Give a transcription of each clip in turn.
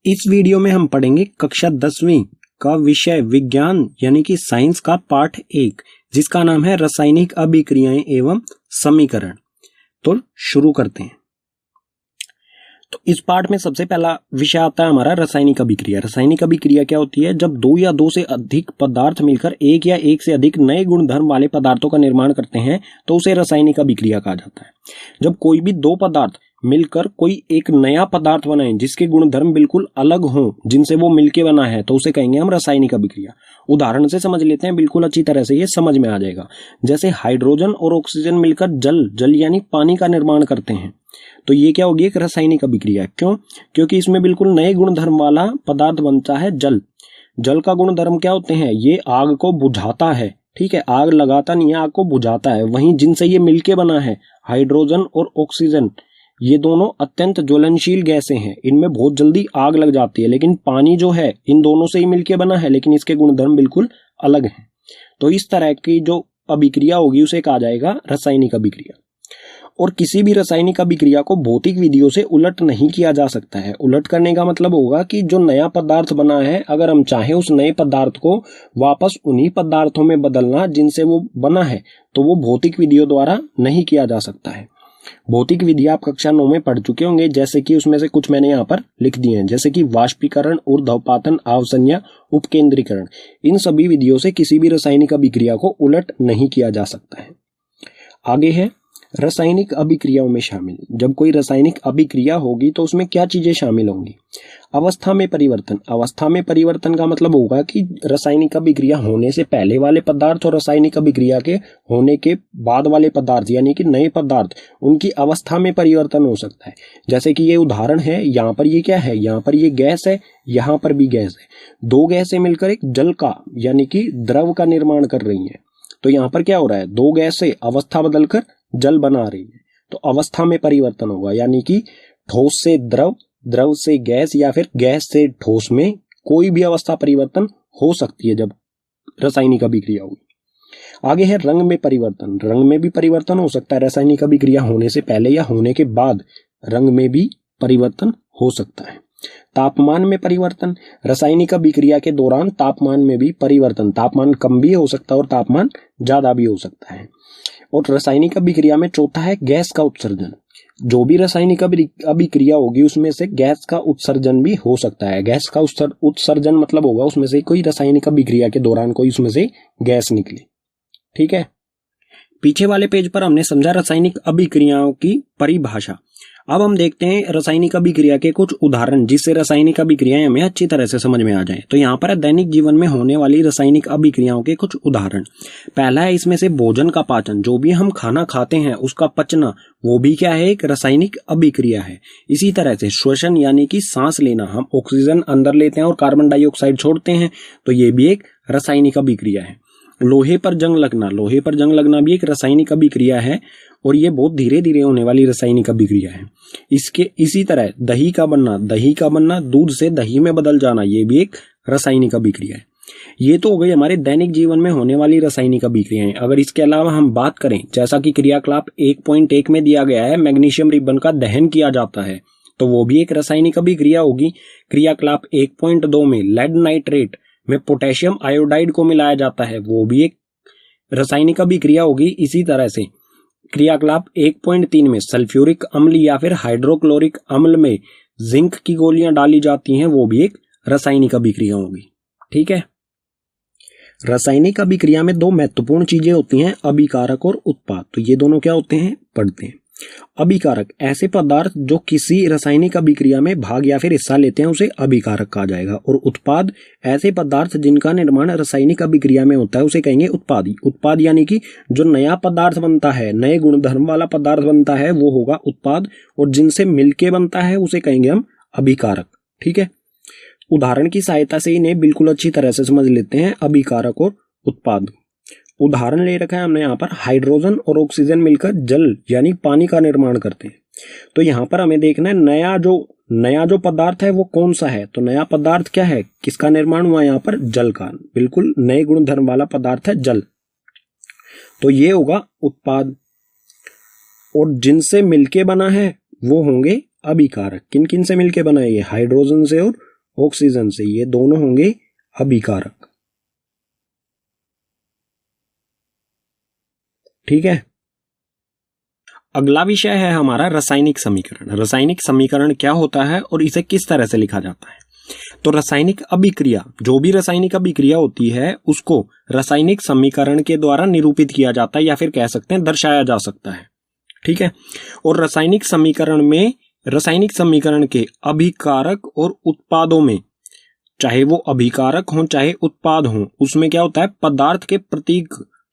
इस वीडियो में हम पढ़ेंगे कक्षा 10वीं का विषय विज्ञान यानी कि साइंस का पाठ 1 जिसका नाम है रासायनिक अभिक्रियाएं एवं समीकरण। तो शुरू करते हैं। तो इस पाठ में सबसे पहला विषय आता है हमारा रासायनिक अभिक्रिया। रासायनिक अभिक्रिया क्या होती है? जब दो या दो से अधिक पदार्थ मिलकर एक या एक से अधिक नए गुणधर्म वाले पदार्थों का निर्माण करते हैं तो उसे रासायनिक अभिक्रिया कहा जाता है। जब कोई भी दो पदार्थ मिलकर कोई एक नया पदार्थ बनाए जिसके गुणधर्म बिल्कुल अलग हों, जिनसे वो मिलके बना है, तो उसे कहेंगे हम रासायनिक अभिक्रिया। उदाहरण से समझ लेते हैं, बिल्कुल अच्छी तरह से ये समझ में आ जाएगा। जैसे हाइड्रोजन और ऑक्सीजन मिलकर जल यानी पानी का निर्माण करते हैं, तो ये क्या होगी? एक रासायनिक अभिक्रिया। क्यों? क्योंकि इसमें बिल्कुल नए गुणधर्म वाला पदार्थ बनता है जल। जल का गुणधर्म क्या होते हैं? ये आग को बुझाता है, ठीक है, आग लगाता नहीं है, आग को बुझाता है। वहीं जिनसे ये मिलके बना है हाइड्रोजन और ऑक्सीजन, ये दोनों अत्यंत ज्वलनशील गैसें हैं, इनमें बहुत जल्दी आग लग जाती है। लेकिन पानी जो है इन दोनों से ही मिलके बना है, लेकिन इसके गुणधर्म बिल्कुल अलग हैं। तो इस तरह की जो अभिक्रिया होगी उसे कहा जाएगा रासायनिक अभिक्रिया। और किसी भी रासायनिक अभिक्रिया को भौतिक विधियों से उलट नहीं किया जा सकता है। उलट करने का मतलब होगा कि जो नया पदार्थ बना है, अगर हम चाहें उस नए पदार्थ को वापस उन्हीं पदार्थों में बदलना जिनसे वो बना है, तो वो भौतिक विधियों द्वारा नहीं किया जा सकता है। भौतिक विधि आप कक्षा 9 में पढ़ चुके होंगे, जैसे कि उसमें से कुछ मैंने यहाँ पर लिख दिए हैं, जैसे कि वाष्पीकरण, ऊर्ध्वपातन, आवसंज्ञा, उपकेंद्रीकरण। इन सभी विधियों से किसी भी रासायनिक अभिक्रिया को उलट नहीं किया जा सकता है। आगे है रासायनिक अभिक्रियाओं में शामिल। जब कोई रासायनिक अभिक्रिया होगी तो उसमें क्या चीजें शामिल होंगी? अवस्था में परिवर्तन। अवस्था में परिवर्तन का मतलब होगा कि रासायनिक अभिक्रिया होने से पहले वाले पदार्थ और रासायनिक अभिक्रिया के होने के बाद वाले पदार्थ यानी कि नए पदार्थ, उनकी अवस्था में परिवर्तन हो सकता है। जैसे कि ये उदाहरण है, यहाँ पर ये क्या है? यहाँ पर ये गैस है, यहाँ पर भी गैस है। दो गैसें मिलकर एक जल का यानी कि द्रव का निर्माण कर रही है। तो यहाँ पर क्या हो रहा है? दो गैस से अवस्था बदलकर जल बना रही है, तो अवस्था में परिवर्तन होगा। यानी कि ठोस से द्रव, द्रव से गैस या फिर गैस से ठोस में कोई भी अवस्था परिवर्तन हो सकती है जब रासायनिक अभिक्रिया होगी। आगे है रंग में परिवर्तन। रंग में भी परिवर्तन हो सकता है। रासायनिक अभिक्रिया होने से पहले या होने के बाद रंग में भी परिवर्तन हो सकता है। तापमान में परिवर्तन। रासायनिक अभिक्रिया के दौरान तापमान में भी परिवर्तन, तापमान कम भी हो सकता है और तापमान ज्यादा भी हो सकता है। और रासायनिक अभिक्रिया में चौथा है गैस का उत्सर्जन। जो भी रासायनिक अभिक्रिया होगी उसमें से गैस का उत्सर्जन भी हो सकता है। गैस का उत्सर्जन मतलब होगा उसमें से कोई रासायनिक अभिक्रिया के दौरान कोई उसमें से गैस निकले, ठीक है। पीछे वाले पेज पर हमने समझा रासायनिक अभिक्रियाओं की परिभाषा। अब हम देखते हैं रासायनिक अभिक्रिया के कुछ उदाहरण, जिससे रासायनिक अभिक्रियाएं हमें अच्छी तरह से समझ में आ जाए। तो यहाँ पर है दैनिक जीवन में होने वाली रासायनिक अभिक्रियाओं के कुछ उदाहरण। पहला है इसमें से भोजन का पाचन। जो भी हम खाना खाते हैं उसका पचना, वो भी क्या है? एक रासायनिक अभिक्रिया है। इसी तरह से श्वसन यानी कि सांस लेना, हम ऑक्सीजन अंदर लेते हैं और कार्बन डाइऑक्साइड छोड़ते हैं, तो ये भी एक रासायनिक अभिक्रिया है। लोहे पर जंग लगना, लोहे पर जंग लगना भी एक रासायनिक अभिक्रिया है और ये बहुत धीरे धीरे होने वाली रासायनिक अभिक्रिया है। इसी तरह दही का बनना, दूध से दही में बदल जाना, ये भी एक रासायनिक अभिक्रिया है। ये तो हो गई हमारे दैनिक जीवन में होने वाली रासायनिक अभिक्रियाएं। अगर इसके अलावा हम बात करें, जैसा कि क्रियाकलाप 1.1 में दिया गया है, मैग्नीशियम रिबन का दहन किया जाता है, तो वो भी एक रासायनिक अभिक्रिया होगी। क्रियाकलाप 1.2 में लेड नाइट्रेट में पोटेशियम आयोडाइड को मिलाया जाता है, वो भी एक रासायनिक अभिक्रिया होगी। इसी तरह से क्रियाकलाप 1.3 में सल्फ्यूरिक अम्ल या फिर हाइड्रोक्लोरिक अम्ल में जिंक की गोलियां डाली जाती हैं, वो भी एक रासायनिक अभिक्रिया होगी, ठीक है। रासायनिक अभिक्रिया में दो महत्वपूर्ण चीजें होती हैं, अभिकारक और उत्पाद। तो ये दोनों क्या होते हैं? पढ़ते हैं। अभिकारक ऐसे पदार्थ जो किसी रासायनिक अभिक्रिया में भाग या फिर हिस्सा लेते हैं, उसे अभिकारक कहा जाएगा। और उत्पाद ऐसे पदार्थ जिनका निर्माण रासायनिक अभिक्रिया में होता है, उसे कहेंगे उत्पादी। उत्पाद यानी कि जो नया पदार्थ बनता है, नए गुणधर्म वाला पदार्थ बनता है, वो होगा उत्पाद। और जिनसे मिलके बनता है उसे कहेंगे हम अभिकारक, ठीक है। उदाहरण की सहायता से इन्हें बिल्कुल अच्छी तरह से समझ लेते हैं, अभिकारक और उत्पाद। उदाहरण ले रखा है हमने यहाँ पर, हाइड्रोजन और ऑक्सीजन मिलकर जल यानी पानी का निर्माण करते हैं। तो यहाँ पर हमें देखना है नया जो पदार्थ है वो कौन सा है। तो नया पदार्थ क्या है? किसका निर्माण हुआ? यहाँ पर जल का, बिल्कुल नए गुणधर्म वाला पदार्थ है जल, तो ये होगा उत्पाद। और जिनसे मिलके बना है वो होंगे अभिकारक। किन किन से मिलके बना है? ये हाइड्रोजन से और ऑक्सीजन से, ये दोनों होंगे अभिकारक। ठीक है, अगला विषय है हमारा रासायनिक समीकरण। रासायनिक समीकरण क्या होता है और इसे किस तरह से लिखा जाता है? तो रासायनिक अभिक्रिया, जो भी रासायनिक अभिक्रिया होती है उसको रासायनिक समीकरण के द्वारा निरूपित किया जाता है, या फिर कह सकते हैं दर्शाया जा सकता है। ठीक है, और रासायनिक समीकरण में, रासायनिक समीकरण के अभिकारक और उत्पादों में, चाहे वो अभिकारक हो चाहे उत्पाद हो, उसमें क्या होता है, पदार्थ के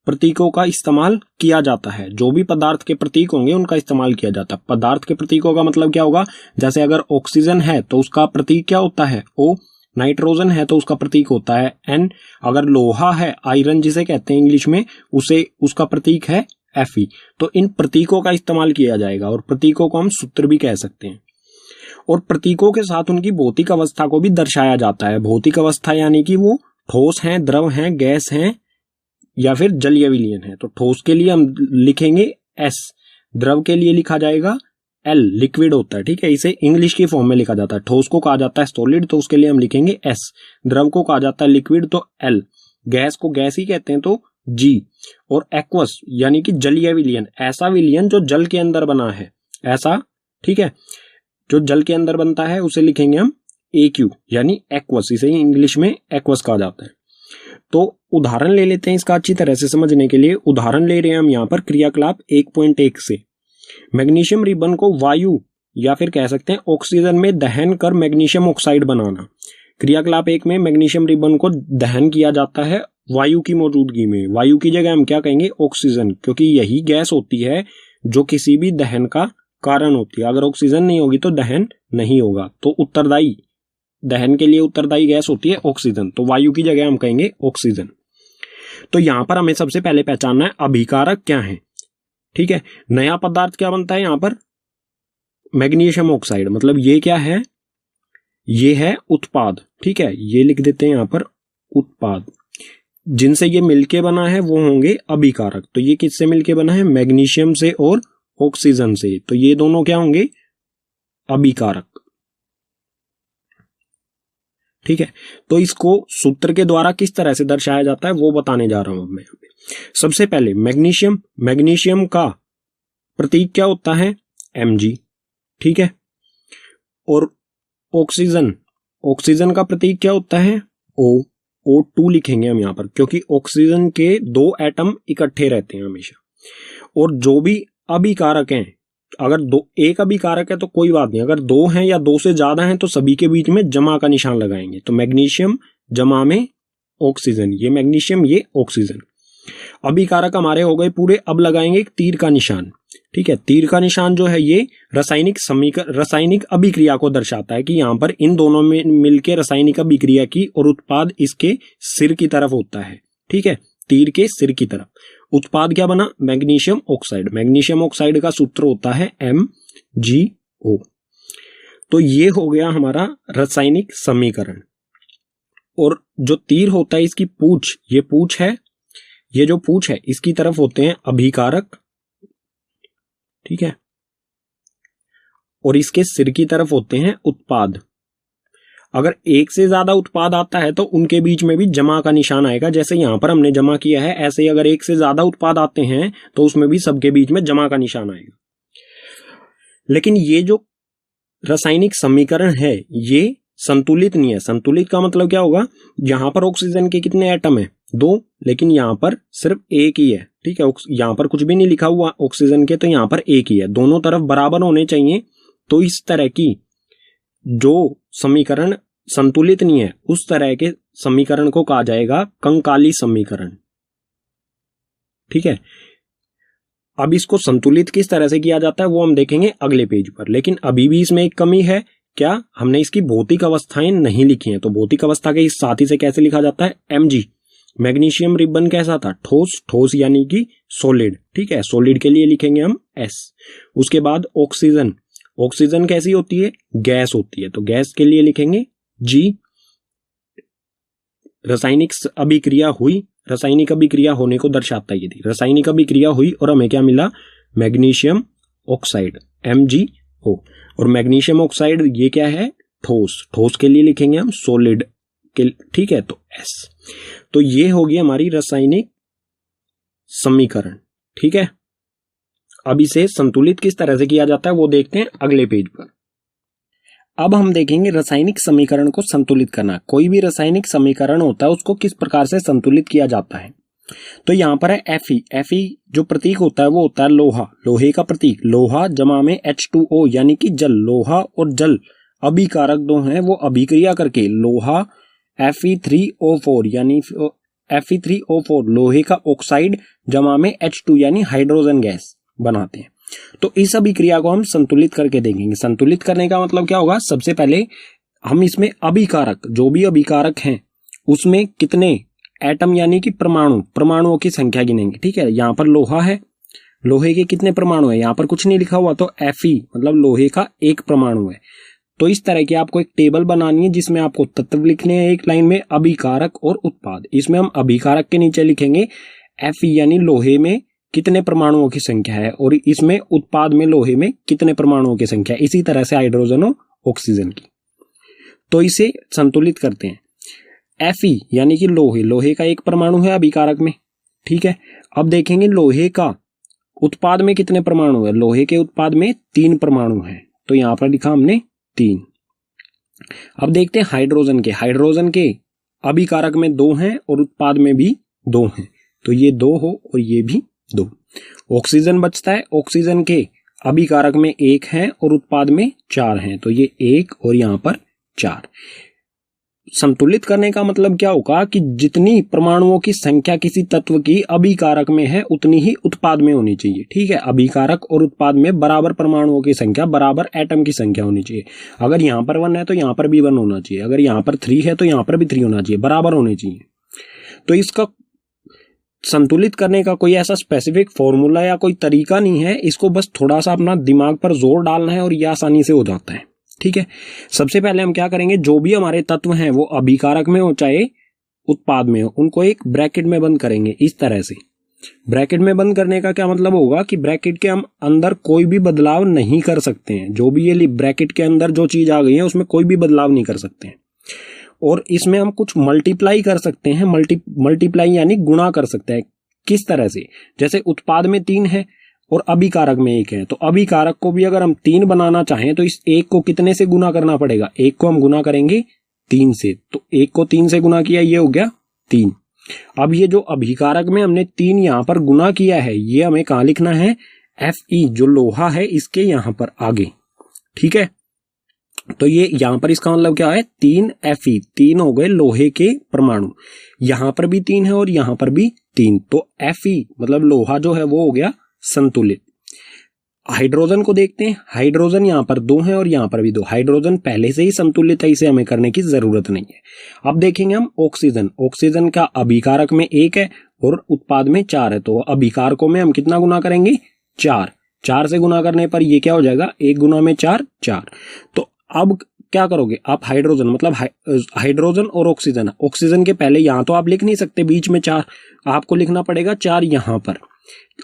प्रतीकों का इस्तेमाल किया जाता है। जो भी पदार्थ के प्रतीक होंगे उनका इस्तेमाल किया जाता है। पदार्थ के प्रतीकों का मतलब क्या होगा, जैसे अगर ऑक्सीजन है तो उसका प्रतीक क्या होता है, O। नाइट्रोजन है तो उसका प्रतीक होता है N। अगर लोहा है, आयरन जिसे कहते हैं इंग्लिश में, उसका प्रतीक है Fe। तो इन प्रतीकों का इस्तेमाल किया जाएगा, और प्रतीकों को हम सूत्र भी कह सकते हैं। और प्रतीकों के साथ उनकी भौतिक अवस्था को भी दर्शाया जाता है। भौतिक अवस्था यानी कि वो ठोस हैं, द्रव हैं, गैस हैं, या फिर जलीय विलयन है। तो ठोस के लिए हम लिखेंगे S, द्रव के लिए लिखा जाएगा L, लिक्विड होता है। ठीक है, इसे इंग्लिश की फॉर्म में लिखा जाता है। ठोस को कहा जाता है सॉलिड, तो उसके लिए हम लिखेंगे S। द्रव को कहा जाता है लिक्विड, तो L। गैस को गैस ही कहते हैं, तो G। और एक्वस यानी कि जलीय विलयन, ऐसा विलयन जो जल के अंदर बना है, ऐसा, ठीक है, जो जल के अंदर बनता है उसे लिखेंगे हम AQ, यानी एक्वस। इसे इंग्लिश में एक्वस कहा जाता है। तो उदाहरण ले लेते हैं इसका अच्छी तरह से समझने के लिए। उदाहरण ले रहे हैं हम यहाँ पर क्रियाकलाप 1.1 से। मैग्नीशियम रिबन को वायु या फिर कह सकते हैं ऑक्सीजन में दहन कर मैग्नीशियम ऑक्साइड बनाना। क्रियाकलाप 1 में मैग्नीशियम रिबन को दहन किया जाता है वायु की मौजूदगी में। वायु की जगह हम क्या कहेंगे, ऑक्सीजन, क्योंकि यही गैस होती है जो किसी भी दहन का कारण होती है। अगर ऑक्सीजन नहीं होगी तो दहन नहीं होगा। तो उत्तरदायी, दहन के लिए उत्तरदायी गैस होती है ऑक्सीजन, तो वायु की जगह हम कहेंगे ऑक्सीजन। तो यहां पर हमें सबसे पहले पहचानना है अभिकारक क्या है। ठीक है, नया पदार्थ क्या बनता है यहां पर, मैग्नीशियम ऑक्साइड। मतलब ये क्या है, ये है उत्पाद। ठीक है, ये लिख देते हैं यहां पर उत्पाद। जिनसे ये मिलके बना है वो होंगे अभिकारक। तो ये किससे मिलके बना है, मैग्नीशियम से और ऑक्सीजन से, तो ये दोनों क्या होंगे, अभिकारक। ठीक है, तो इसको सूत्र के द्वारा किस तरह से दर्शाया जाता है वो बताने जा रहा हूं मैं। सबसे पहले मैग्नीशियम का प्रतीक क्या होता है, Mg। ठीक है, और ऑक्सीजन का प्रतीक क्या होता है, O2 लिखेंगे हम यहां पर, क्योंकि ऑक्सीजन के 2 एटम इकट्ठे रहते हैं हमेशा। और जो भी अभिकारक हैं, अगर एक अभिकारक है तो कोई बात नहीं, अगर 2 हैं या 2 से ज्यादा हैं तो सभी के बीच में जमा का निशान लगाएंगे। तो मैग्नीशियम जमा में ऑक्सीजन, ये मैग्नीशियम ये ऑक्सीजन। अभिकारक हमारे हो गए पूरे। अब लगाएंगे एक तीर का निशान। ठीक है, तीर का निशान जो है ये रासायनिक अभिक्रिया को दर्शाता है कि यहां पर इन दोनों में मिलकर रासायनिक अभिक्रिया की और उत्पाद इसके सिर की तरफ होता है। ठीक है, तीर के सिर की तरफ उत्पाद क्या बना, मैग्नीशियम ऑक्साइड। मैग्नीशियम ऑक्साइड का सूत्र होता है MgO। तो ये हो गया हमारा रासायनिक समीकरण। और जो तीर होता है इसकी पूंछ, ये पूंछ है, ये जो पूंछ है इसकी तरफ होते हैं अभिकारक। ठीक है, और इसके सिर की तरफ होते हैं उत्पाद। अगर एक से ज्यादा उत्पाद आता है तो उनके बीच में भी जमा का निशान आएगा, जैसे यहां पर हमने जमा किया है, ऐसे ही अगर एक से ज्यादा उत्पाद आते हैं तो उसमें भी सबके बीच में जमा का निशान आएगा। लेकिन ये जो रासायनिक समीकरण है ये संतुलित नहीं है। संतुलित का मतलब क्या होगा, यहां पर ऑक्सीजन के कितने एटम है, 2, लेकिन यहां पर सिर्फ एक ही है। ठीक है, यहां पर कुछ भी नहीं लिखा हुआ ऑक्सीजन के, तो यहां पर एक ही है। दोनों तरफ बराबर होने चाहिए। तो इस तरह की जो समीकरण संतुलित नहीं है उस तरह के समीकरण को कहा जाएगा कंकाली समीकरण। ठीक है, अब इसको संतुलित किस तरह से किया जाता है वो हम देखेंगे अगले पेज पर। लेकिन अभी भी इसमें एक कमी है, क्या, हमने इसकी भौतिक अवस्थाएं नहीं लिखी हैं। तो भौतिक अवस्था के इस साथी से कैसे लिखा जाता है, Mg। मैग्नीशियम रिबन कैसा था, ठोस यानी कि सॉलिड। ठीक है, सॉलिड के लिए लिखेंगे हम S। उसके बाद ऑक्सीजन कैसी होती है, गैस होती है, तो गैस के लिए लिखेंगे G। रासायनिक अभिक्रिया हुई, रासायनिक अभिक्रिया होने को दर्शाता है। यदि रासायनिक अभिक्रिया हुई और हमें क्या मिला, मैग्नीशियम ऑक्साइड MgO। और मैग्नीशियम ऑक्साइड ये क्या है, ठोस, ठोस के लिए लिखेंगे हम सॉलिड के, ठीक है, तो S। तो ये होगी हमारी रासायनिक समीकरण, ठीक है। अब इसे संतुलित किस तरह से किया जाता है वो देखते हैं अगले पेज पर। अब हम देखेंगे रासायनिक समीकरण को संतुलित करना। कोई भी रासायनिक समीकरण होता है उसको किस प्रकार से संतुलित किया जाता है। तो यहाँ पर है Fe। Fe जो प्रतीक होता है वो होता है लोहा, लोहे का प्रतीक, लोहा जमा में H2O यानी कि जल। लोहा और जल अभिकारक दो हैं, वो अभिक्रिया करके लोहा Fe3O4 यानी Fe3O4 लोहे का ऑक्साइड जमा में H2 यानी हाइड्रोजन गैस बनाते हैं। तो इस अभिक्रिया को हम संतुलित करके देखेंगे। संतुलित करने का मतलब क्या होगा, सबसे पहले हम इसमें अभिकारक, जो भी अभिकारक हैं उसमें कितने एटम यानी कि परमाणुओं की संख्या गिनेंगे, ठीक है। यहाँ पर लोहा है, लोहे के कितने परमाणु है, यहाँ पर कुछ नहीं लिखा हुआ, तो Fe मतलब लोहे का एक परमाणु है। तो इस तरह की आपको एक टेबल बनानी है जिसमें आपको तत्व लिखने हैं एक लाइन में, अभिकारक और उत्पाद। इसमें हम अभिकारक के नीचे लिखेंगे Fe यानी लोहे में कितने परमाणुओं की संख्या है, और इसमें उत्पाद में लोहे में कितने परमाणुओं की संख्या है। इसी तरह से हाइड्रोजन और ऑक्सीजन की। तो इसे संतुलित करते हैं। Fe यानी कि लोहे, लोहे का एक परमाणु है अभिकारक में, ठीक है। अब देखेंगे लोहे का उत्पाद में कितने परमाणु है। लोहे के उत्पाद में 3 परमाणु हैं, तो यहां पर लिखा हमने 3। अब देखते हैं हाइड्रोजन के। हाइड्रोजन के अभिकारक में 2 हैं और उत्पाद में भी 2 हैं, तो ये 2 हो और ये भी 2। ऑक्सीजन बचता है, ऑक्सीजन के अभिकारक में 1 है और उत्पाद में 4 हैं, तो ये 1 और यहां पर 4। संतुलित करने का मतलब क्या होगा कि जितनी परमाणुओं की संख्या किसी तत्व की अभिकारक में है उतनी ही उत्पाद में होनी चाहिए, ठीक है। अभिकारक और उत्पाद में बराबर परमाणुओं की संख्या, बराबर एटम की संख्या होनी चाहिए। अगर यहाँ पर 1 है तो यहाँ पर भी 1 होना चाहिए, अगर यहाँ पर 3 है तो यहाँ पर भी 3 होना चाहिए, बराबर होने चाहिए। तो इसका संतुलित करने का कोई ऐसा स्पेसिफिक फॉर्मूला या कोई तरीका नहीं है, इसको बस थोड़ा सा अपना दिमाग पर जोर डालना है और यह आसानी से हो जाता है, ठीक है। सबसे पहले हम क्या करेंगे, जो भी हमारे तत्व हैं वो अभिकारक में हो चाहे उत्पाद में हो, उनको एक ब्रैकेट में बंद करेंगे इस तरह से। ब्रैकेट में बंद करने का क्या मतलब होगा कि ब्रैकेट के हम अंदर कोई भी बदलाव नहीं कर सकते हैं। जो भी ये ब्रैकेट के अंदर जो चीज आ गई है उसमें कोई भी बदलाव नहीं कर सकते हैं। और इसमें हम कुछ मल्टीप्लाई कर सकते हैं, मल्टीप्लाई यानी गुणा कर सकते हैं। किस तरह से, जैसे उत्पाद में 3 है और अभिकारक में 1 है, तो अभिकारक को भी अगर हम 3 बनाना चाहें तो इस 1 को कितने से गुना करना पड़ेगा, 1 को हम गुना करेंगे 3 से, तो 1 को 3 से गुना किया, ये हो गया 3। अब ये जो अभिकारक में हमने 3 यहां पर गुना किया है, ये हमें कहां लिखना है, Fe जो लोहा है इसके यहां पर आगे, ठीक है। तो ये यहां पर इसका मतलब क्या है, 3 Fe, 3 हो गए लोहे के परमाणु, यहां पर भी 3 है और यहां पर भी 3, तो Fe मतलब लोहा जो है वो हो गया संतुलित। हाइड्रोजन को देखते हैं। हाइड्रोजन यहां पर 2 है और यहां पर भी 2। हाइड्रोजन पहले से ही संतुलित है, इसे हमें करने की जरूरत नहीं है। अब देखेंगे हम ऑक्सीजन। ऑक्सीजन का अभिकारक में 1 है और उत्पाद में 4 है, तो अभिकारकों में हम कितना गुना करेंगे, 4। 4 से गुना करने पर ये क्या हो जाएगा, 1 गुना में 4, 4। तो अब क्या करोगे आप, हाइड्रोजन मतलब हाइड्रोजन और ऑक्सीजन, ऑक्सीजन के पहले यहां तो आप लिख नहीं सकते बीच में 4, आपको लिखना पड़ेगा 4 यहां पर,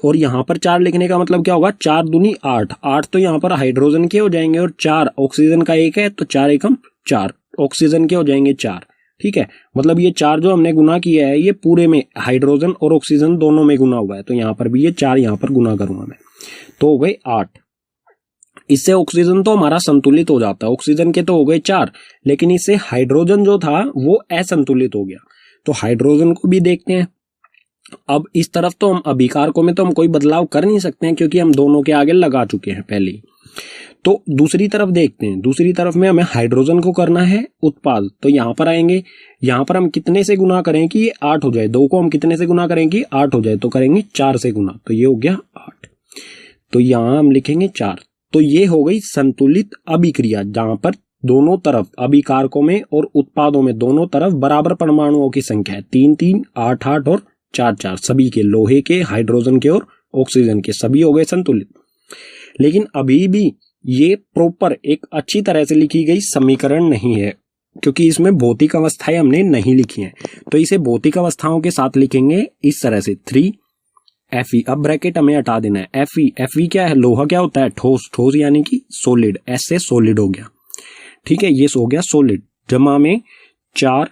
और यहां पर 4 लिखने का मतलब क्या होगा, 4 दूनी 8, 8 तो यहां पर हाइड्रोजन के हो जाएंगे और 4 ऑक्सीजन का 1 है, तो 4 एकम 4 ऑक्सीजन के हो जाएंगे 4, ठीक है। मतलब ये 4 जो हमने गुना किया है ये पूरे में हाइड्रोजन और ऑक्सीजन दोनों में गुना हुआ है, तो यहां पर भी ये 4 यहां पर गुना करूंगा मैं, तो हो गए 8। इससे ऑक्सीजन तो हमारा संतुलित हो जाता है, ऑक्सीजन के तो हो गए 4, लेकिन इससे हाइड्रोजन जो था वो असंतुलित हो गया। तो हाइड्रोजन को भी देखते हैं। अब इस तरफ तो हम अभिकारकों में तो हम कोई बदलाव कर नहीं सकते हैं क्योंकि हम दोनों के आगे लगा चुके हैं पहले ही। तो दूसरी तरफ देखते हैं, दूसरी तरफ में हमें हाइड्रोजन को करना है उत्पाद, तो यहां पर आएंगे, यहां पर हम कितने से गुना करें कि ये 8 हो जाए, 2 को हम कितने से गुना करें कि 8 हो जाए, तो करेंगे 4 से गुना, तो ये हो गया 8, तो यहां हम लिखेंगे 4। तो ये हो गई संतुलित अभिक्रिया, जहां पर दोनों तरफ अभिकारकों में और उत्पादों में दोनों तरफ बराबर परमाणुओं की संख्या है, 3 3 8 8 और 4 4, सभी के, लोहे के, हाइड्रोजन के और ऑक्सीजन के, सभी हो गए संतुलित। लेकिन अभी भी ये प्रॉपर एक अच्छी तरह से लिखी गई समीकरण नहीं है क्योंकि इसमें भौतिक अवस्थाएं हमने नहीं लिखी हैं, तो इसे भौतिक अवस्थाओं के साथ लिखेंगे इस तरह से 3 Fe। अब ब्रैकेट हमें हटा देना है। Fe क्या है, लोहा क्या होता है, ठोस, ठोस यानी कि सॉलिड, S से सॉलिड हो गया, ठीक है, ये हो गया सॉलिड। जमा में 4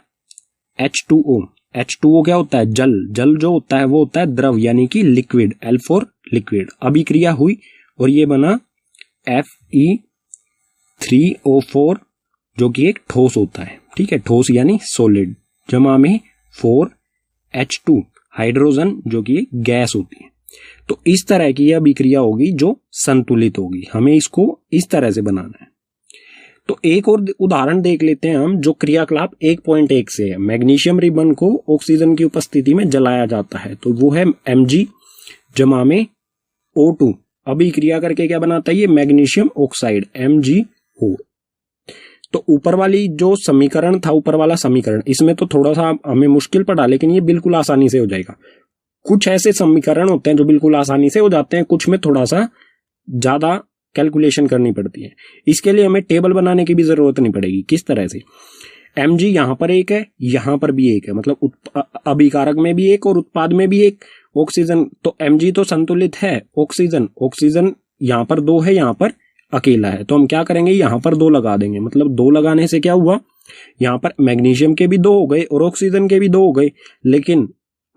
H2O। H2O क्या होता है? जल। जल जो होता है वो होता है द्रव यानी कि लिक्विड, L फॉर लिक्विड। अभिक्रिया हुई और ये बना Fe3O4 जो कि एक ठोस होता है। ठीक है, ठोस यानी सॉलिड। जमा में 4H2 हाइड्रोजन जो कि एक गैस होती है। तो इस तरह की यह अभिक्रिया होगी जो संतुलित होगी। हमें इसको इस तरह से बनाना है। तो एक और उदाहरण देख लेते हैं हम, जो क्रियाकलाप 1.1 से है। मैग्नीशियम रिबन को ऑक्सीजन की उपस्थिति में जलाया जाता है, तो वो है Mg जमा में O2। अभिक्रिया करके क्या बनाता है? ये मैग्नीशियम ऑक्साइड MgO। तो ऊपर वाली जो समीकरण था, ऊपर वाला समीकरण, इसमें तो थोड़ा सा हमें मुश्किल पड़ा, लेकिन ये बिल्कुल आसानी से हो जाएगा। कुछ ऐसे समीकरण होते हैं जो बिल्कुल आसानी से हो जाते हैं, कुछ में थोड़ा सा ज्यादा कैलकुलेशन करनी पड़ती है। इसके लिए हमें टेबल बनाने की भी जरूरत नहीं पड़ेगी। किस तरह से? Mg यहां पर एक है, यहां पर भी एक है, मतलब अभिकारक में भी एक और उत्पाद में भी एक। ऑक्सीजन तो Mg तो संतुलित है। ऑक्सीजन यहां पर 2 है, यहां पर अकेला है। तो हम क्या करेंगे? यहां पर 2 लगा देंगे। मतलब 2 लगाने से क्या हुआ? यहां पर मैग्नीशियम के भी 2 हो गए और ऑक्सीजन के भी 2 हो गए। लेकिन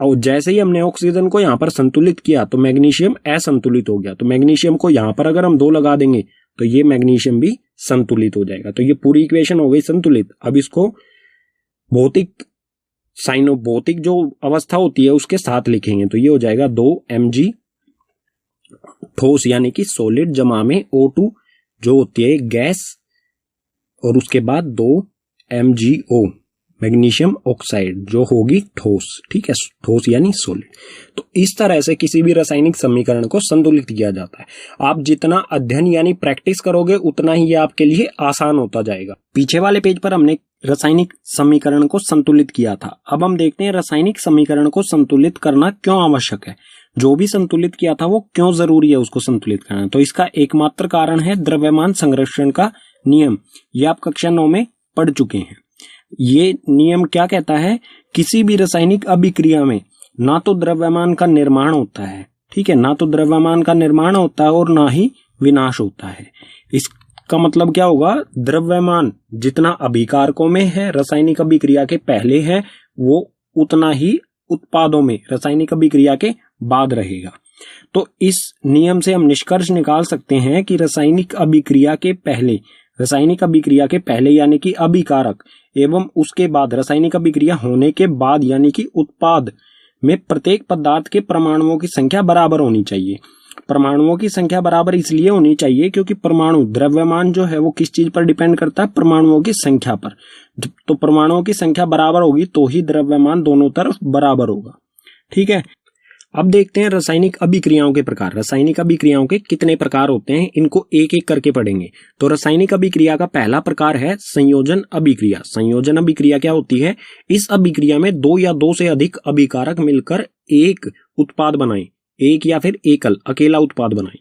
और जैसे ही हमने ऑक्सीजन को यहां पर संतुलित किया तो मैग्नीशियम असंतुलित हो गया। तो मैग्नीशियम को यहां पर अगर हम 2 लगा देंगे तो ये मैग्नीशियम भी संतुलित हो जाएगा। तो ये पूरी इक्वेशन हो गई संतुलित। अब इसको भौतिक जो अवस्था होती है उसके साथ लिखेंगे, तो ये हो जाएगा 2Mg ठोस यानी कि सॉलिड जमा में O2 जो होती है गैस, और उसके बाद 2MgO मैग्नीशियम ऑक्साइड जो होगी ठोस। ठीक है, ठोस यानी सॉलिड। तो इस तरह से किसी भी रासायनिक समीकरण को संतुलित किया जाता है। आप जितना अध्ययन यानी प्रैक्टिस करोगे उतना ही ये आपके लिए आसान होता जाएगा। पीछे वाले पेज पर हमने रासायनिक समीकरण को संतुलित किया था। अब हम देखते हैं रासायनिक समीकरण को संतुलित करना क्यों आवश्यक है। जो भी संतुलित किया था वो क्यों जरूरी है उसको संतुलित करना। तो इसका एकमात्र कारण है द्रव्यमान संरक्षण का नियम। ये आप कक्षा 9 में पढ़ चुके हैं। ये नियम क्या कहता है? किसी भी रासायनिक अभिक्रिया में ना तो द्रव्यमान का निर्माण होता है, ठीक है, ना तो द्रव्यमान का निर्माण होता है और ना ही विनाश होता है। इसका मतलब क्या होगा? द्रव्यमान जितना अभिकारकों में है रासायनिक अभिक्रिया के पहले है, वो उतना ही उत्पादों में रासायनिक अभिक्रिया के बाद रहेगा। तो इस नियम से हम निष्कर्ष निकाल सकते हैं कि रासायनिक अभिक्रिया के पहले यानी कि अभिकारक एवं उसके बाद रासायनिक अभिक्रिया होने के बाद यानी कि उत्पाद में प्रत्येक पदार्थ के परमाणुओं की संख्या बराबर होनी चाहिए। परमाणुओं की संख्या बराबर इसलिए होनी चाहिए क्योंकि परमाणु द्रव्यमान जो है वो किस चीज पर डिपेंड करता है? परमाणुओं की संख्या पर। तो परमाणुओं की संख्या बराबर होगी तो ही द्रव्यमान दोनों तरफ बराबर होगा। ठीक है, अब देखते हैं रासायनिक अभिक्रियाओं के प्रकार। रासायनिक अभिक्रियाओं के कितने प्रकार होते हैं, इनको एक एक करके पढ़ेंगे। तो रासायनिक अभिक्रिया का पहला प्रकार है संयोजन अभिक्रिया। संयोजन अभिक्रिया क्या होती है? इस अभिक्रिया में 2 या 2 से अधिक अभिकारक मिलकर एक उत्पाद बनाएं, एक या फिर अकेला उत्पाद बनाएं,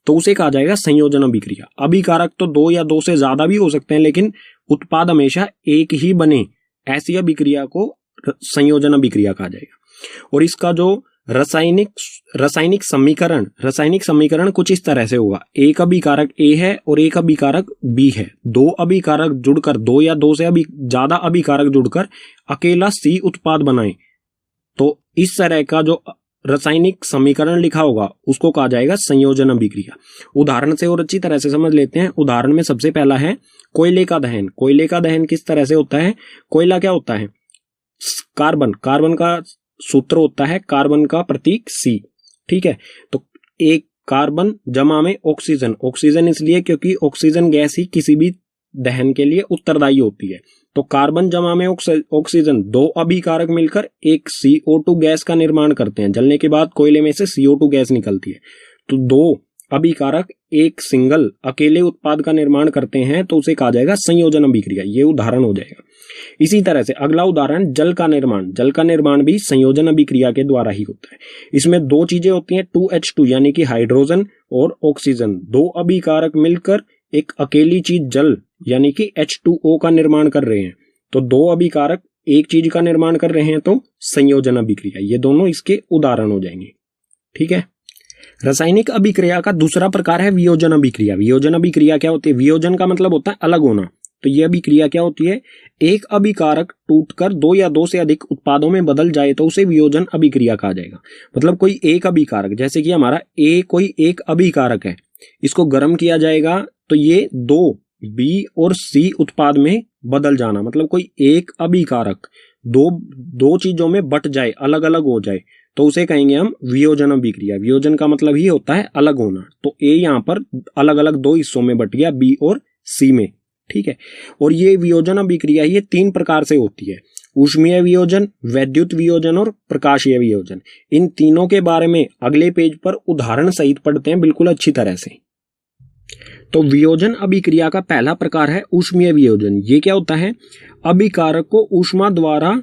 तो उसे कहा जाएगा संयोजन अभिक्रिया। अभिकारक तो 2 या 2 से ज्यादा भी हो सकते हैं, लेकिन उत्पाद हमेशा एक ही बने, ऐसी अभिक्रिया को संयोजन अभिक्रिया कहा जाएगा। और इसका जो रासायनिक समीकरण कुछ इस तरह से होगा। एक अभिकारक A है और एक अभिकारक B है। 2 अभिकारक जुड़कर 2 या 2 से ज्यादा अभिकारक जुड़कर अकेला C उत्पाद बनाएं, तो इस तरह का जो रासायनिक समीकरण लिखा होगा उसको कहा जाएगा संयोजन अभिक्रिया। उदाहरण से और अच्छी तरह से समझ लेते हैं। उदाहरण में सबसे पहला है कोयले का दहन। कोयले का दहन किस तरह से होता है? कोयला क्या होता है? कार्बन का सूत्र होता है, कार्बन का प्रतीक C। ठीक है, तो एक कार्बन जमा में ऑक्सीजन इसलिए क्योंकि ऑक्सीजन गैस ही किसी भी दहन के लिए उत्तरदायी होती है। तो कार्बन जमा में ऑक्सीजन, 2 अभिकारक मिलकर एक CO2 गैस का निर्माण करते हैं। जलने के बाद कोयले में से CO2 गैस निकलती है। तो 2 अभिकारक एक सिंगल अकेले उत्पाद का निर्माण करते हैं, तो उसे कहा जाएगा संयोजन अभिक्रिया। ये उदाहरण हो जाएगा। इसी तरह से अगला उदाहरण जल का निर्माण भी संयोजन अभिक्रिया के द्वारा ही होता है। इसमें 2 चीजें होती हैं, 2H2 यानी कि हाइड्रोजन और ऑक्सीजन। 2 अभिकारक मिलकर एक अकेली चीज जल यानी कि H2O का निर्माण कर रहे हैं। तो 2 अभिकारक एक चीज का निर्माण कर रहे हैं तो संयोजन अभिक्रिया। ये दोनों इसके उदाहरण हो जाएंगे। ठीक है, रासायनिक अभिक्रिया का दूसरा प्रकार है वियोजन अभिक्रिया। वियोजन अभिक्रिया क्या होती है? वियोजन का मतलब होता है अलग होना। तो ये अभिक्रिया क्या होती है? एक अभिकारक टूटकर दो या दो से अधिक उत्पादों में बदल जाए तो उसे वियोजन अभिक्रिया कहा जाएगा। मतलब कोई एक अभिकारक, जैसे कि हमारा ए कोई एक अभिकारक है, इसको गर्म किया जाएगा तो ये दो बी और सी उत्पाद में बदल जाना, मतलब कोई एक अभिकारक दो चीजों में बट जाए, अलग अलग हो जाए, तो उसे कहेंगे हम वियोजन अभिक्रिया। वियोजन का मतलब ही होता है अलग होना। तो ए यहाँ पर अलग अलग दो हिस्सों में बट गया, बी और सी में, ठीक है। और ये वियोजन अभिक्रिया ये तीन प्रकार से होती है: ऊष्मीय वियोजन, वैद्युत वियोजन और प्रकाशीय वियोजन। इन तीनों के बारे में अगले पेज पर उदाहरण सहित पढ़ते हैं बिल्कुल अच्छी तरह से। तो वियोजन अभिक्रिया का पहला प्रकार है ऊष्मीय वियोजन। ये क्या होता है? अभिकारक को ऊष्मा द्वारा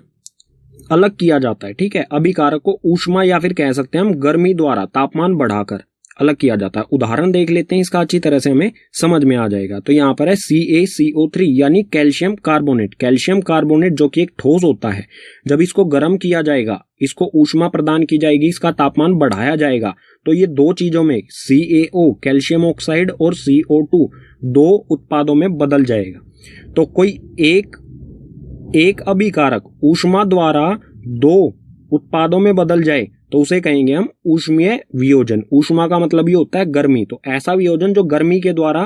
अलग किया जाता है, ठीक है। अभिकारक को ऊष्मा या फिर कह सकते हैं हम गर्मी द्वारा तापमान बढ़ाकर अलग किया जाता है। उदाहरण देख लेते हैं, इसका अच्छी तरह से हमें समझ में आ जाएगा। तो यहाँ पर है CaCO3 यानी कैल्शियम कार्बोनेट। कैल्शियम कार्बोनेट जो कि एक ठोस होता है, जब इसको गर्म किया जाएगा, इसको ऊष्मा प्रदान की जाएगी, इसका तापमान बढ़ाया जाएगा, तो ये दो चीजों में CaO कैल्शियम ऑक्साइड और CO2 दो उत्पादों में बदल जाएगा। तो कोई एक अभिकारक ऊष्मा द्वारा दो उत्पादों में बदल जाए तो उसे कहेंगे हम ऊष्मीय वियोजन। ऊष्मा का मतलब ये होता है गर्मी, तो ऐसा वियोजन जो गर्मी के द्वारा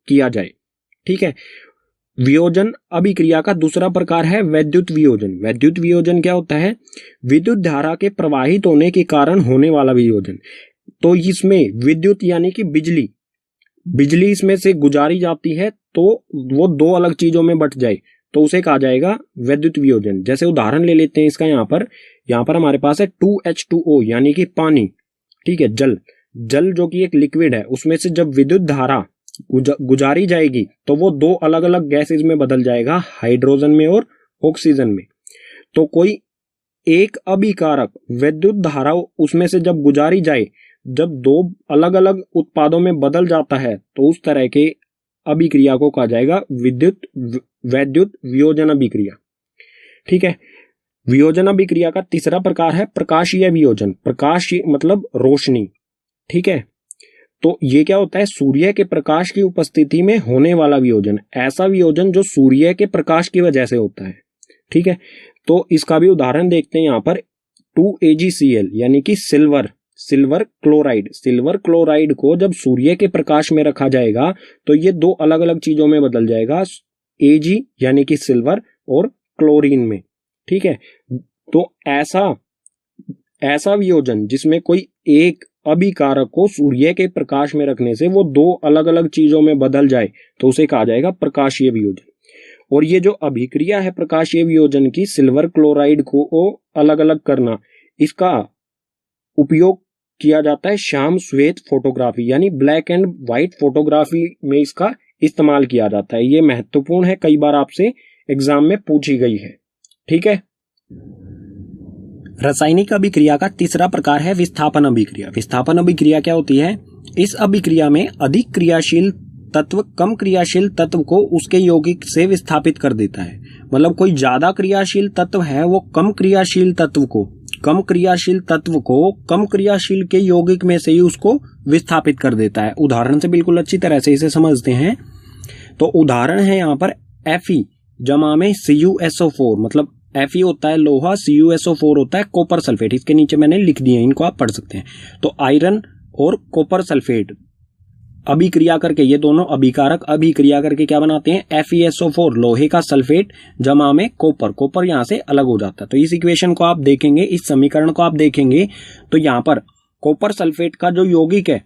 किया जाए, ठीक है। वियोजन अभिक्रिया का दूसरा प्रकार है वैद्युत वियोजन। वैद्युत वियोजन क्या होता है? विद्युत धारा के प्रवाहित होने के कारण होने वाला वियोजन। तो इसमें विद्युत यानी कि बिजली इसमें से गुजारी जाती है, तो वो दो अलग चीजों में बट जाए तो उसे कहा जाएगा वैद्युत वियोजन। जैसे उदाहरण ले लेते हैं इसका, यहाँ पर हमारे पास है 2H2O यानी कि पानी, ठीक है। जल जो कि एक लिक्विड है, उसमें से जब विद्युत धारा गुजारी जाएगी तो वो दो अलग अलग गैसेज में बदल जाएगा, हाइड्रोजन में और ऑक्सीजन में। तो कोई एक अभिकारक विद्युत धारा उसमें से जब गुजारी जाए, जब दो अलग अलग उत्पादों में बदल जाता है, तो उस तरह के अभिक्रिया को कहा जाएगा वैद्युत वियोजन अभिक्रिया, ठीक है। वियोजन अभिक्रिया का तीसरा प्रकार है प्रकाशीय वियोजन। प्रकाश मतलब रोशनी, ठीक है। तो ये क्या होता है? सूर्य के प्रकाश की उपस्थिति में होने वाला वियोजन। ऐसा वियोजन जो सूर्य के प्रकाश की वजह से होता है, ठीक है। तो इसका भी उदाहरण देखते हैं यहाँ पर 2AgCl यानी कि सिल्वर क्लोराइड को जब सूर्य के प्रकाश में रखा जाएगा तो ये दो अलग अलग चीजों में बदल जाएगा, Ag यानी कि सिल्वर और क्लोरीन में, ठीक है। तो ऐसा वियोजन जिसमें कोई एक अभिकारक को सूर्य के प्रकाश में रखने से वो दो अलग अलग चीजों में बदल जाए तो उसे कहा जाएगा प्रकाशीय वियोजन। और ये जो अभिक्रिया है प्रकाशीय वियोजन की, सिल्वर क्लोराइड को अलग अलग करना, इसका उपयोग किया जाता है श्याम श्वेत फोटोग्राफी यानी ब्लैक एंड व्हाइट फोटोग्राफी में इसका इस्तेमाल किया जाता है। ये महत्वपूर्ण है, कई बार आपसे एग्जाम में पूछी गई है, ठीक है। रासायनिक अभिक्रिया का तीसरा प्रकार है विस्थापन अभिक्रिया। विस्थापन अभिक्रिया क्या होती है? इस अभिक्रिया में अधिक क्रियाशील तत्व कम क्रियाशील तत्व को उसके यौगिक से विस्थापित कर देता है। मतलब कोई ज्यादा क्रियाशील तत्व है, वो कम क्रियाशील तत्व को कम क्रियाशील के यौगिक में से ही उसको विस्थापित कर देता है। उदाहरण से बिल्कुल अच्छी तरह से इसे समझते हैं। तो उदाहरण है यहाँ पर Fe जमा में CuSO4, मतलब Fe होता है लोहा, CuSO4 होता है कॉपर सल्फेट। इसके नीचे मैंने लिख दिए, इनको आप पढ़ सकते हैं। तो आयरन और कॉपर सल्फेट अभिक्रिया करके, ये दोनों अभिकारक अभिक्रिया करके क्या बनाते हैं? FeSO4 लोहे का सल्फेट जमा में कॉपर यहां से अलग हो जाता है। तो इस इक्वेशन को आप देखेंगे, इस समीकरण को आप देखेंगे तो यहाँ पर कॉपर सल्फेट का जो यौगिक है,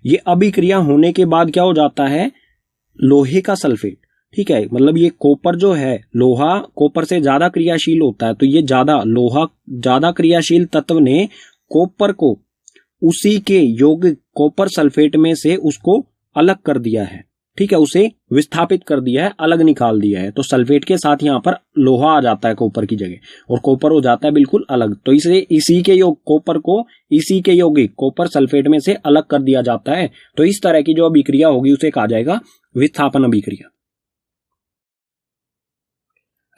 ये अभिक्रिया होने के बाद क्या हो जाता है? लोहे का सल्फेट, ठीक है। मतलब ये कॉपर जो है, लोहा कॉपर से ज्यादा क्रियाशील होता है, तो ये ज्यादा क्रियाशील तत्व ने कॉपर को उसी के यौगिक कॉपर सल्फेट में से उसको अलग कर दिया है, ठीक है। उसे विस्थापित कर दिया है, अलग निकाल दिया है। तो सल्फेट के साथ यहाँ पर लोहा आ जाता है कॉपर की जगह, और कॉपर हो जाता है बिल्कुल अलग। तो इसी के कॉपर को इसी के यौगिक कॉपर सल्फेट में से अलग कर दिया जाता है। तो इस तरह की जो अभिक्रिया होगी उसे कहा जाएगा विस्थापन अभिक्रिया।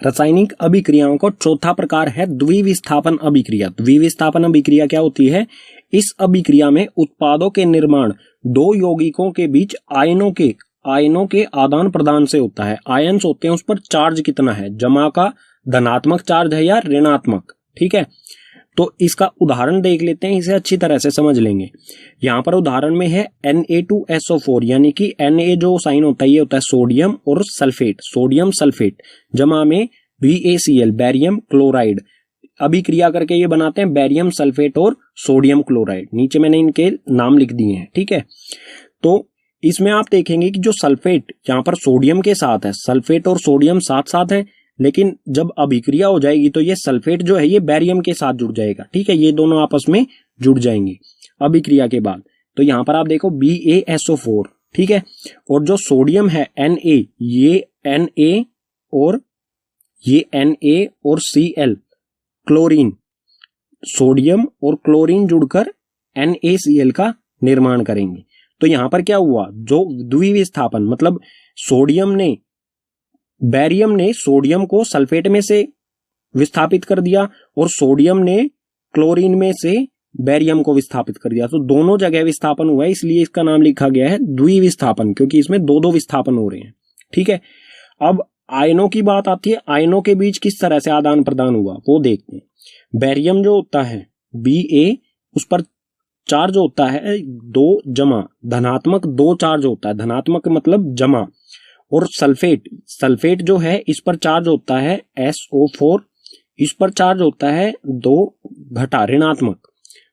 रासायनिक अभिक्रियाओं का चौथा प्रकार है द्विविस्थापन अभिक्रिया। द्विविस्थापन अभिक्रिया क्या होती है? इस अभिक्रिया में उत्पादों के निर्माण दो यौगिकों के बीच आयनों के आयनों के आदान प्रदान से होता है। आयन्स होते हैं, उस पर चार्ज कितना है, जमा का धनात्मक चार्ज है या ऋणात्मक। ठीक है, तो इसका उदाहरण देख लेते हैं, इसे अच्छी तरह से समझ लेंगे। यहां पर उदाहरण में है Na2SO4, यानी कि Na जो साइन होता है ये होता है सोडियम और सल्फेट, सोडियम सल्फेट जमा में BaCl बैरियम क्लोराइड, अभिक्रिया करके ये बनाते हैं बैरियम सल्फेट और सोडियम क्लोराइड। नीचे मैंने इनके नाम लिख दिए हैं। ठीक है, तो इसमें आप देखेंगे कि जो सल्फेट यहाँ पर सोडियम के साथ है, सल्फेट और सोडियम साथ साथ है, लेकिन जब अभिक्रिया हो जाएगी तो ये सल्फेट जो है ये बैरियम के साथ जुड़ जाएगा। ठीक है, ये दोनों आपस में जुड़ जाएंगे अभिक्रिया के बाद। तो यहाँ पर आप देखो BaSO4, ठीक है, और जो सोडियम है Na, ये Na और Cl क्लोरीन, सोडियम और क्लोरीन जुड़कर NaCl का निर्माण करेंगे। तो यहां पर क्या हुआ, जो द्विविस्थापन मतलब बैरियम ने सोडियम को सल्फेट में से विस्थापित कर दिया और सोडियम ने क्लोरीन में से बैरियम को विस्थापित कर दिया, तो दोनों जगह विस्थापन हुआ है, इसलिए इसका नाम लिखा गया है द्विविस्थापन, क्योंकि इसमें दो विस्थापन हो रहे हैं। ठीक है, अब आयनों की बात आती है, आयनों के बीच किस तरह से आदान प्रदान हुआ वो देखते हैं। बैरियम जो होता है Ba, उस पर चार्ज होता है 2 जमा, धनात्मक 2 चार्ज होता है, धनात्मक मतलब जमा, और सल्फेट जो है इस पर चार्ज होता है SO4, इस पर चार्ज होता है 2 घटा ऋणात्मक,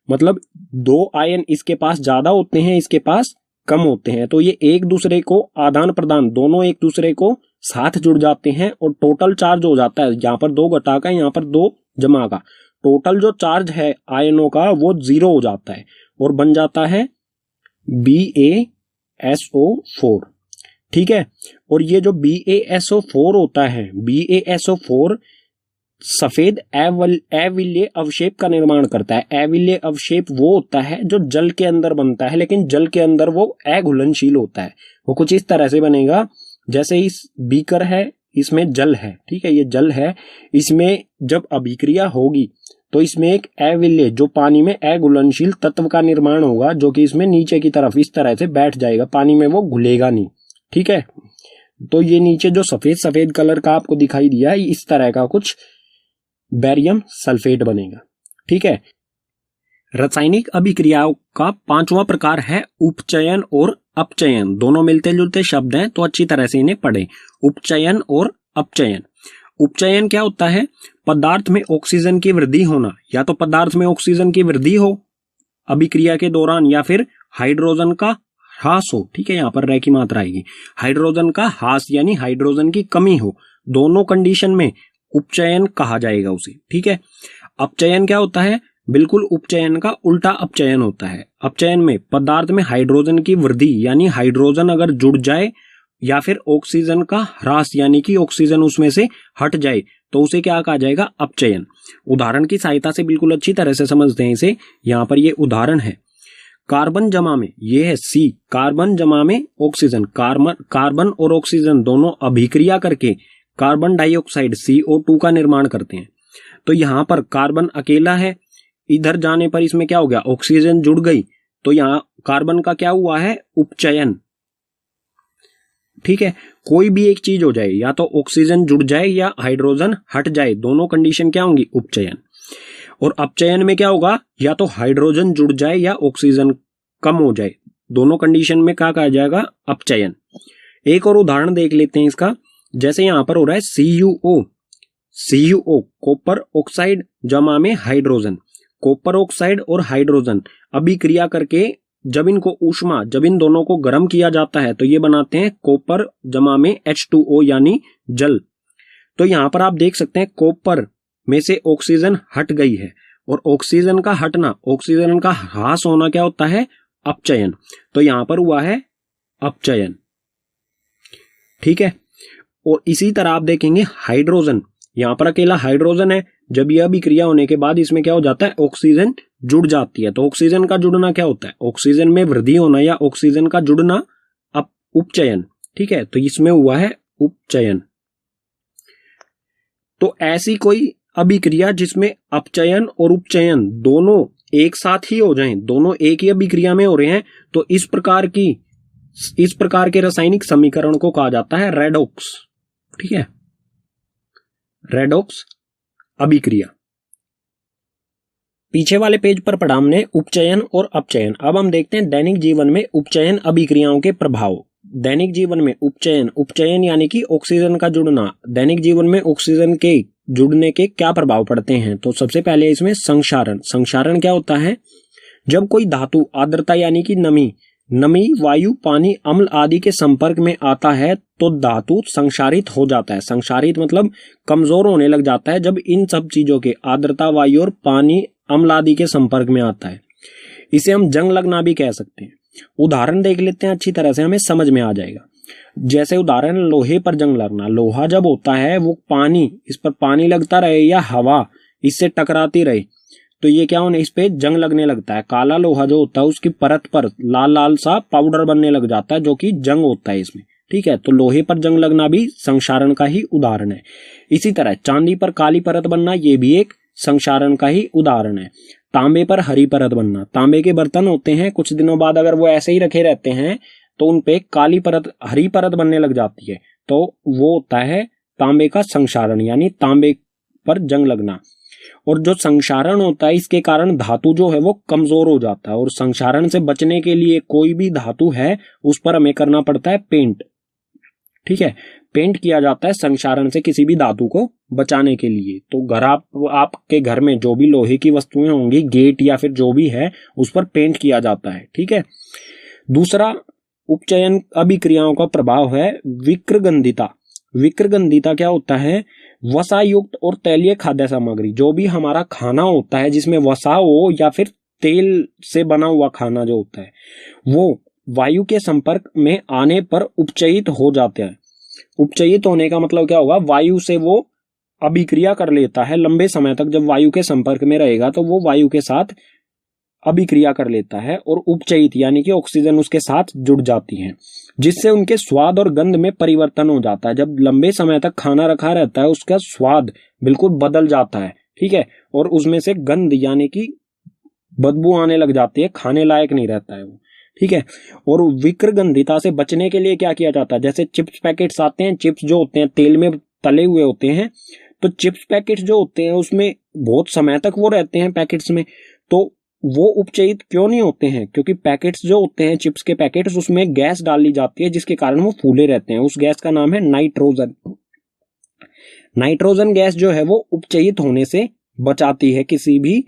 मतलब 2 आयन इसके पास ज्यादा होते हैं, इसके पास कम होते हैं, तो ये एक दूसरे को आदान प्रदान, दोनों एक दूसरे को साथ जुड़ जाते हैं और टोटल चार्ज हो जाता है, यहाँ पर 2 घटा का, यहाँ पर 2 जमा का, टोटल जो चार्ज है आयनों का वो 0 हो जाता है और बन जाता है BaSO4। ठीक है, और ये जो BaSO4 होता है, BaSO4 सफेद अविल्य अवशेप का निर्माण करता है। अविल्य अवशेप वो होता है जो जल के अंदर बनता है, लेकिन जल के अंदर वो अघुलनशील होता है। वो कुछ इस तरह से बनेगा, जैसे इस बीकर है, इसमें जल है, ठीक है, ये जल है, इसमें जब अभिक्रिया होगी तो इसमें एक अविल्य जो पानी में अघुलनशील तत्व का निर्माण होगा, जो कि इसमें नीचे की तरफ इस तरह से बैठ जाएगा, पानी में वो घुलेगा नहीं। ठीक है, तो ये नीचे जो सफेद कलर का आपको दिखाई दिया है, इस तरह का कुछ बैरियम सल्फेट बनेगा। ठीक है, रासायनिक अभिक्रियाओं का 5वां प्रकार है उपचयन और अपचयन। दोनों मिलते जुलते शब्द हैं, तो अच्छी तरह से इन्हें पढ़ें। उपचयन और अपचयन। उपचयन क्या होता है, पदार्थ में ऑक्सीजन की वृद्धि होना, या तो पदार्थ में ऑक्सीजन की वृद्धि हो अभिक्रिया के दौरान, या फिर हाइड्रोजन का ह्रास हो। ठीक है, यहां पर रह की मात्रा आएगी, हाइड्रोजन का ह्रास यानी हाइड्रोजन की कमी हो, दोनों कंडीशन में उपचयन कहा जाएगा उसे। ठीक है, अपचयन क्या होता है, बिल्कुल उपचयन का उल्टा अपचयन होता है। अपचयन में पदार्थ में हाइड्रोजन की वृद्धि यानी हाइड्रोजन अगर जुड़ जाए, या फिर ऑक्सीजन का ह्रास यानी कि ऑक्सीजन उसमें से हट जाए, तो उसे क्या कहा जाएगा, अपचयन। उदाहरण की सहायता से बिल्कुल अच्छी तरह से समझते हैं इसे। यहां पर ये उदाहरण है, कार्बन जमा में, ये है C, कार्बन जमा में ऑक्सीजन, कार्बन और ऑक्सीजन दोनों अभिक्रिया करके कार्बन डाइऑक्साइड CO2 का निर्माण करते हैं। तो यहां पर कार्बन अकेला है, इधर जाने पर इसमें क्या हो गया, ऑक्सीजन जुड़ गई, तो यहां कार्बन का क्या हुआ है, उपचयन। ठीक है, कोई भी एक चीज हो जाए, या तो ऑक्सीजन जुड़ जाए या हाइड्रोजन हट जाए, दोनों कंडीशन क्या होंगी, उपचयन। और अपचयन में क्या होगा, या तो हाइड्रोजन जुड़ जाए या ऑक्सीजन कम हो जाए, दोनों कंडीशन में क्या कहा जाएगा, अपचयन। एक और उदाहरण देख लेते हैं इसका, जैसे यहां पर हो रहा है CuO, कॉपर ऑक्साइड जमा में हाइड्रोजन, कॉपर ऑक्साइड और हाइड्रोजन अभिक्रिया करके जब इन दोनों को गर्म किया जाता है तो ये बनाते हैं कॉपर जमा में H2O यानी जल। तो यहां पर आप देख सकते हैं कॉपर में से ऑक्सीजन हट गई है, और ऑक्सीजन का हटना, ऑक्सीजन का ह्रास होना क्या होता है, अपचयन। तो यहां पर हुआ है अपचयन। ठीक है, और इसी तरह आप देखेंगे हाइड्रोजन, यहां पर अकेला हाइड्रोजन है, जब यह अभिक्रिया होने के बाद इसमें क्या हो जाता है, ऑक्सीजन जुड़ जाती है। तो ऑक्सीजन का जुड़ना क्या होता है, ऑक्सीजन में वृद्धि होना या ऑक्सीजन का जुड़ना उपचयन। ठीक है, तो इसमें हुआ है उपचयन। तो ऐसी कोई अभिक्रिया जिसमें अपचयन और उपचयन दोनों एक साथ ही हो जाएं, दोनों एक ही अभिक्रिया में हो रहे हैं, तो इस प्रकार की इस प्रकार के रासायनिक समीकरण को कहा जाता है रेडॉक्स। ठीक है, रेडॉक्स अभिक्रिया। पीछे वाले पेज पर पढ़ा हमने उपचयन और अपचयन। अब हम देखते हैं दैनिक जीवन में उपचयन अभिक्रियाओं के प्रभाव। दैनिक जीवन में उपचयन, उपचयन यानी कि ऑक्सीजन का जुड़ना, दैनिक जीवन में ऑक्सीजन के जुड़ने के क्या प्रभाव पड़ते हैं। तो सबसे पहले इसमें संक्षारण। संक्षारण क्या होता है? जब कोई धातु आर्द्रता यानी कि नमी, वायु, पानी, अम्ल आदि के संपर्क में आता है तो धातु संक्षारित हो जाता है। संक्षारित मतलब कमजोर होने लग जाता है जब इन सब चीजों के आर्द्रता, वायु और पानी, अम्ल आदि के संपर्क में आता है। इसे हम जंग लगना भी कह सकते हैं। उदाहरण देख लेते हैं, अच्छी तरह से हमें समझ में आ जाएगा। जैसे उदाहरण, लोहे पर जंग लगना। लोहा जब होता है वो पानी, इस पर पानी लगता रहे या हवा इससे टकराती रहे तो ये क्या होने, इस पे जंग लगने लगता है। काला लोहा जो होता है उसकी परत पर लाल लाल सा पाउडर बनने लग जाता है जो कि जंग होता है इसमें। ठीक है, तो लोहे पर जंग लगना भी संक्षारण का ही उदाहरण है। इसी तरह चांदी पर काली परत बनना, ये भी एक संक्षारण का ही उदाहरण है। तांबे पर हरी परत बनना। तांबे के बर्तन होते हैं, कुछ दिनों बाद अगर वो ऐसे ही रखे रहते हैं तो उनपे काली परत, हरी परत बनने लग जाती है, तो वो होता है तांबे का संक्षारण, यानी तांबे पर जंग लगना। और जो संक्षारण होता है इसके कारण धातु जो है वो कमजोर हो जाता है, और संक्षारण से बचने के लिए कोई भी धातु है उस पर हमें करना पड़ता है पेंट। ठीक है, पेंट किया जाता है संक्षारण से किसी भी धातु को बचाने के लिए। तो आपके घर में जो भी लोहे की वस्तुएं होंगी, गेट या फिर जो भी है, उस पर पेंट किया जाता है। ठीक है, दूसरा उपचयन अभिक्रियाओं का प्रभाव है विक्रगंधिता। विक्रगंधिता क्या होता है? वसा युक्त और तैलीय खाद्य सामग्री, जो भी हमारा खाना होता है जिसमें वसा हो या फिर तेल से बना हुआ खाना जो होता है, वो वायु के संपर्क में आने पर उपचयित हो जाते हैं। उपचयित होने का मतलब क्या होगा? वायु से वो अभिक्रिया कर लेता है लंबे समय तक। जब वायु के संपर्क में रहेगा तो वो वायु के साथ अभिक्रिया कर लेता है, और उपचयित यानी कि ऑक्सीजन उसके साथ जुड़ जाती है, जिससे उनके स्वाद और गंध में परिवर्तन हो जाता है। जब लंबे समय तक खाना रखा रहता है उसका स्वाद बिल्कुल बदल जाता है। ठीक है, और उसमें से गंध यानी कि बदबू आने लग जाती है, खाने लायक नहीं रहता है वो। ठीक है, और विक्रगंधिता से बचने के लिए क्या किया जाता है? जैसे चिप्स पैकेट्स आते हैं, चिप्स जो होते हैं तेल में तले हुए होते हैं, तो चिप्स पैकेट्स जो होते हैं उसमें बहुत समय तक वो रहते हैं पैकेट्स में, तो वो उपचयित क्यों नहीं होते हैं? क्योंकि पैकेट्स जो होते हैं, चिप्स के पैकेट्स, उसमें गैस डाली जाती है जिसके कारण वो फूले रहते हैं। उस गैस का नाम है नाइट्रोजन। नाइट्रोजन गैस जो है वो उपचयित होने से बचाती है किसी भी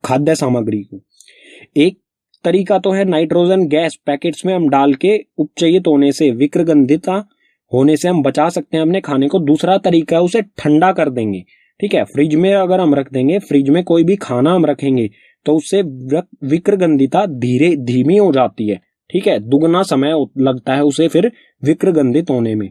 खाद्य सामग्री को। एक तरीका तो है नाइट्रोजन गैस पैकेट्स में हम डाल के उपचयित होने से, विक्रगंधिता होने से हम बचा सकते हैं अपने खाने को। दूसरा तरीका है उसे ठंडा कर देंगे। ठीक है, फ्रिज में अगर हम रख देंगे, फ्रिज में कोई भी खाना हम रखेंगे तो उससे विक्रगंधिता धीमी हो जाती है। ठीक है, दुगना समय लगता है उसे फिर विक्रगंधित होने में।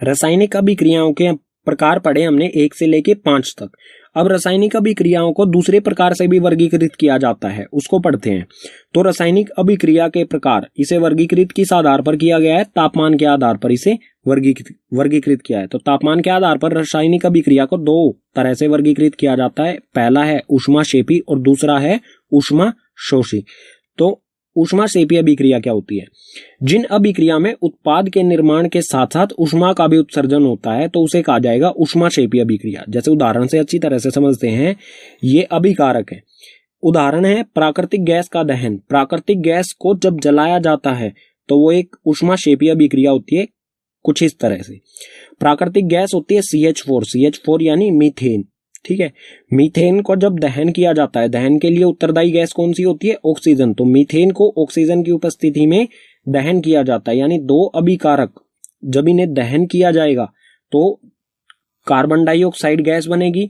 रासायनिक अभिक्रियाओं के प्रकार पढ़े हमने 1 से लेके 5 तक। अब रासायनिक अभिक्रियाओं को दूसरे प्रकार से भी वर्गीकृत किया जाता है, उसको पढ़ते हैं। तो रासायनिक अभिक्रिया के प्रकार, इसे वर्गीकृत किस आधार पर किया गया है? तापमान के आधार पर इसे वर्गीकृत किया है। तो तापमान के आधार पर रासायनिक अभिक्रिया को 2 तरह से वर्गीकृत किया जाता है। पहला है ऊष्माक्षेपी और दूसरा है ऊष्माशोषी। तो ऊष्माक्षेपी अभिक्रिया क्या होती है? जिन अभिक्रिया में उत्पाद के निर्माण के साथ साथ ऊष्मा का भी उत्सर्जन होता है तो उसे कहा जाएगा ऊष्माक्षेपी अभिक्रिया। जैसे उदाहरण से अच्छी तरह से समझते हैं, ये अभिकारक है। उदाहरण है प्राकृतिक गैस का दहन। प्राकृतिक गैस को जब जलाया जाता है तो वो एक ऊष्माक्षेपी अभिक्रिया होती है कुछ इस तरह से। प्राकृतिक गैस होती है CH4 यानी मीथेन। ठीक है, मीथेन को जब दहन किया जाता है, दहन के लिए उत्तरदायी गैस कौन सी होती है? ऑक्सीजन। तो मीथेन को ऑक्सीजन की उपस्थिति में दहन किया जाता है, यानी 2 अभिकारक जब इन्हें दहन किया जाएगा तो कार्बन डाइऑक्साइड गैस बनेगी,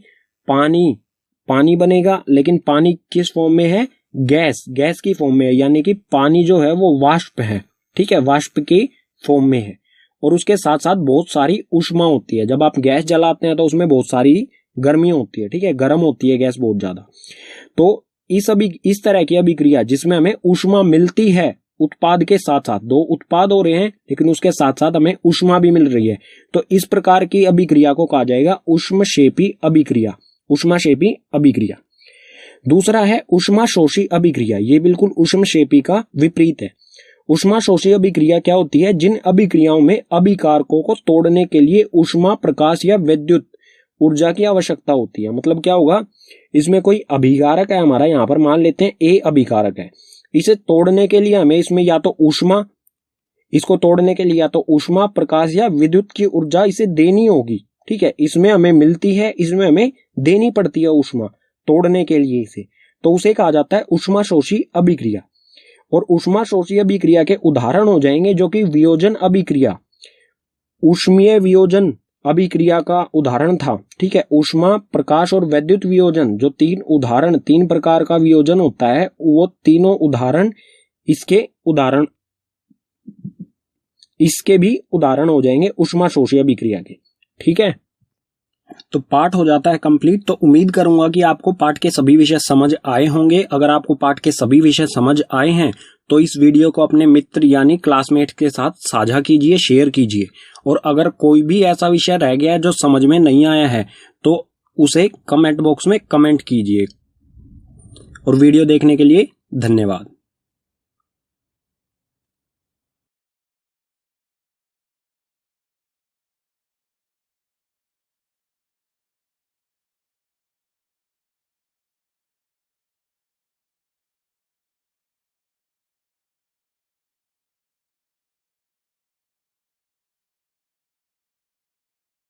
पानी बनेगा, लेकिन पानी किस फॉर्म में है? गैस की फॉर्म में है, यानी कि पानी जो है वो वाष्प है। ठीक है, वाष्प की फॉर्म में है, और उसके साथ साथ बहुत सारी ऊष्मा होती है। जब आप गैस जलाते हैं तो उसमें बहुत सारी गर्मी होती है। ठीक है, गर्म होती है गैस बहुत ज्यादा। तो इस तरह की अभिक्रिया जिसमें हमें ऊष्मा मिलती है उत्पाद के साथ साथ, 2 उत्पाद हो रहे हैं लेकिन उसके साथ साथ हमें ऊष्मा भी मिल रही है, तो इस प्रकार की अभिक्रिया को कहा जाएगा ऊष्मक्षेपी अभिक्रिया। ऊष्माक्षेपी अभिक्रिया। दूसरा है ऊष्माशोषी अभिक्रिया, ये बिल्कुल ऊष्मक्षेपी का विपरीत है। ऊष्माशोषी अभिक्रिया क्या होती है? जिन अभिक्रियाओं में अभिकारकों को तोड़ने के लिए ऊष्मा, प्रकाश या विद्युत ऊर्जा की आवश्यकता होती है। मतलब क्या होगा, इसमें कोई अभिकारक है हमारा, यहाँ पर मान लेते हैं ए अभिकारक है, इसे तोड़ने के लिए हमें इसमें या तो ऊष्मा, इसको तोड़ने के लिए या तो ऊष्मा, प्रकाश या विद्युत की ऊर्जा इसे देनी होगी। ठीक है, इसमें हमें मिलती है, इसमें हमें देनी पड़ती है ऊष्मा तोड़ने के लिए इसे, तो उसे कहा जाता है ऊष्माशोषी अभिक्रिया। और ऊष्माशोषी अभिक्रिया के उदाहरण हो जाएंगे जो कि वियोजन अभिक्रिया, ऊष्मीय वियोजन अभिक्रिया का उदाहरण था। ठीक है, ऊष्मा, प्रकाश और वैद्युत वियोजन, जो तीन प्रकार का वियोजन होता है, वो तीनों उदाहरण इसके भी उदाहरण हो जाएंगे ऊष्माशोषी अभिक्रिया के। ठीक है, तो पाठ हो जाता है कंप्लीट। तो उम्मीद करूंगा कि आपको पाठ के सभी विषय समझ आए होंगे। अगर आपको पाठ के सभी विषय समझ आए हैं तो इस वीडियो को अपने मित्र यानी क्लासमेट के साथ साझा कीजिए, शेयर कीजिए। और अगर कोई भी ऐसा विषय रह गया है जो समझ में नहीं आया है तो उसे कमेंट बॉक्स में कमेंट कीजिए। और वीडियो देखने के लिए धन्यवाद।